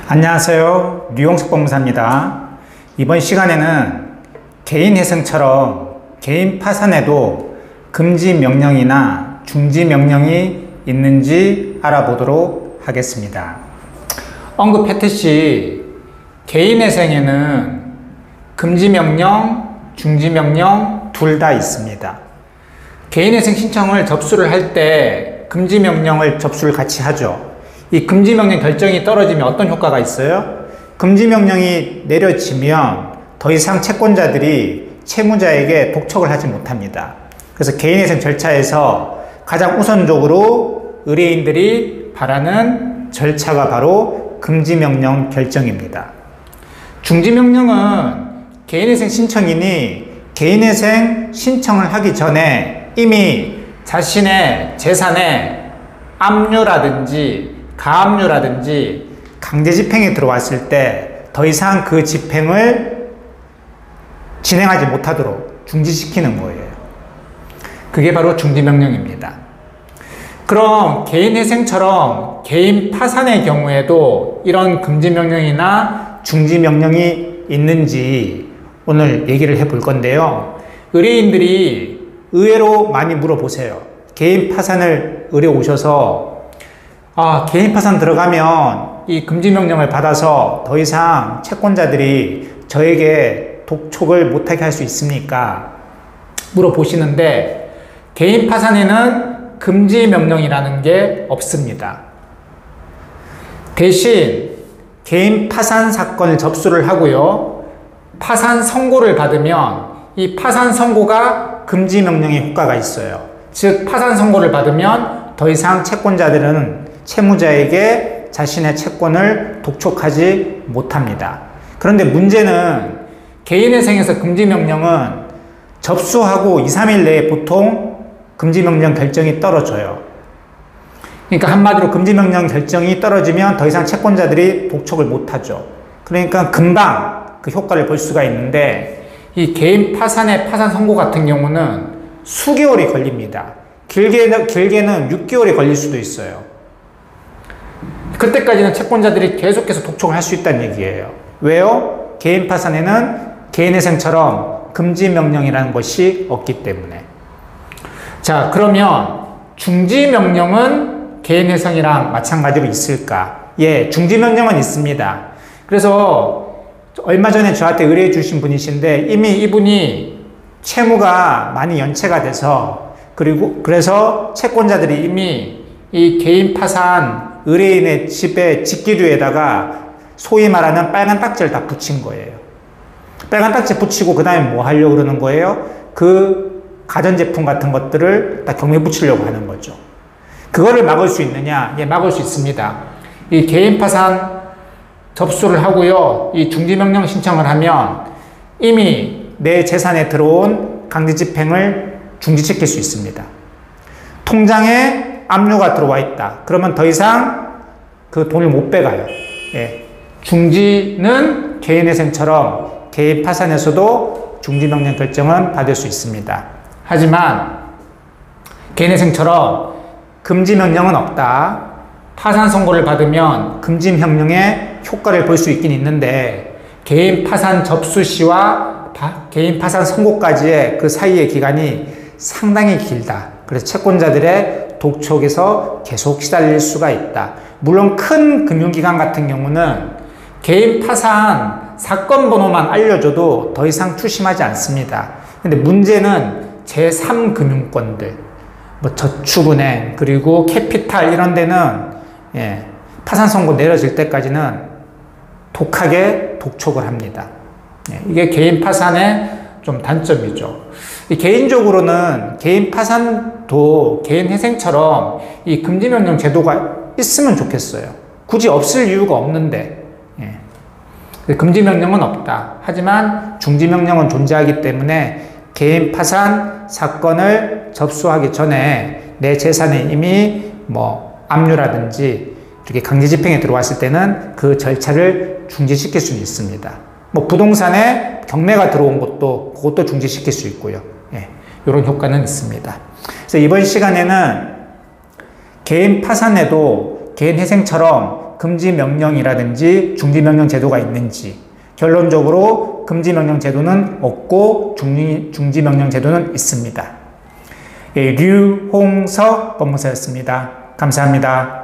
안녕하세요. 류용석 법무사입니다. 이번 시간에는 개인 회생처럼 개인 파산에도 금지 명령이나 중지 명령이 있는지 알아보도록 하겠습니다. 언급했듯이 개인 회생에는 금지 명령, 중지 명령 둘 다 있습니다. 개인 회생 신청을 접수를 할 때 금지 명령을 접수를 같이 하죠. 이 금지 명령 결정이 떨어지면 어떤 효과가 있어요? 금지 명령이 내려지면 더 이상 채권자들이 채무자에게 독촉을 하지 못합니다. 그래서 개인회생 절차에서 가장 우선적으로 의뢰인들이 바라는 절차가 바로 금지 명령 결정입니다. 중지 명령은 개인회생 신청인이 개인회생 신청을 하기 전에 이미 자신의 재산에 압류라든지 가압류라든지 강제 집행이 들어왔을 때 더 이상 그 집행을 진행하지 못하도록 중지시키는 거예요. 그게 바로 중지명령입니다. 그럼 개인회생처럼 개인 파산의 경우에도 이런 금지명령이나 중지명령이 있는지 오늘 얘기를 해볼 건데요. 의뢰인들이 의외로 많이 물어보세요. 개인 파산을 의뢰 오셔서 개인 파산 들어가면 이 금지명령을 받아서 더 이상 채권자들이 저에게 독촉을 못하게 할 수 있습니까? 물어보시는데 개인 파산에는 금지명령이라는 게 없습니다. 대신 개인 파산 사건을 접수를 하고요. 파산 선고를 받으면 이 파산 선고가 금지명령의 효과가 있어요. 즉 파산 선고를 받으면 더 이상 채권자들은 채무자에게 자신의 채권을 독촉하지 못합니다. 그런데 문제는 개인회생에서 금지명령은 접수하고 2, 3일 내에 보통 금지명령 결정이 떨어져요. 그러니까 한마디로 금지명령 결정이 떨어지면 더 이상 채권자들이 독촉을 못하죠. 그러니까 금방 그 효과를 볼 수가 있는데 이 개인 파산의 파산 선고 같은 경우는 수개월이 걸립니다. 길게는 6개월이 걸릴 수도 있어요. 그때까지는 채권자들이 계속해서 독촉을 할 수 있다는 얘기예요. 왜요? 개인 파산에는 개인회생처럼 금지명령이라는 것이 없기 때문에. 자, 그러면 중지명령은 개인회생이랑 마찬가지로 있을까? 예, 중지명령은 있습니다. 그래서 얼마 전에 저한테 의뢰해 주신 분이신데 이미 이분이 채무가 많이 연체가 돼서 그래서 채권자들이 이미 이 개인 파산 의뢰인의 집에 직기류에다가 소위 말하는 빨간 딱지를 다 붙인 거예요. 빨간 딱지 붙이고 그 다음에 뭐 하려고 그러는 거예요? 그 가전제품 같은 것들을 다 경매 붙이려고 하는 거죠. 그거를 막을 수 있느냐? 예, 막을 수 있습니다. 이 개인 파산 접수를 하고요. 이 중지명령 신청을 하면 이미 내 재산에 들어온 강제집행을 중지시킬 수 있습니다. 통장에 압류가 들어와 있다. 그러면 더 이상 그 돈을 못 빼가요. 예. 중지는 개인회생처럼 개인 파산에서도 중지명령 결정은 받을 수 있습니다. 하지만 개인회생처럼 금지명령은 없다. 파산 선고를 받으면 금지명령의 효과를 볼 수 있긴 있는데 개인 파산 접수 시와 개인 파산 선고까지의 그 사이의 기간이 상당히 길다. 그래서 채권자들의 독촉에서 계속 시달릴 수가 있다. 물론 큰 금융기관 같은 경우는 개인 파산 사건 번호만 알려줘도 더 이상 추심하지 않습니다. 근데 문제는 제3금융권들, 뭐 저축은행, 그리고 캐피탈 이런 데는 파산 선고 내려질 때까지는 독하게 독촉을 합니다. 이게 개인 파산의 좀 단점이죠. 개인적으로는 개인 파산도 개인 회생처럼 이 금지명령 제도가 있으면 좋겠어요. 굳이 없을 이유가 없는데. 금지명령은 없다. 하지만 중지명령은 존재하기 때문에 개인 파산 사건을 접수하기 전에 내 재산에 이미 뭐 압류라든지 이렇게 강제집행에 들어왔을 때는 그 절차를 중지시킬 수는 있습니다. 뭐 부동산에 경매가 들어온 그것도 중지시킬 수 있고요. 이런 효과는 있습니다. 그래서 이번 시간에는 개인 파산에도 개인 회생처럼 금지명령이라든지 중지명령 제도가 있는지, 결론적으로 금지명령 제도는 없고 중지명령 제도는 있습니다. 류홍석 법무사였습니다. 감사합니다.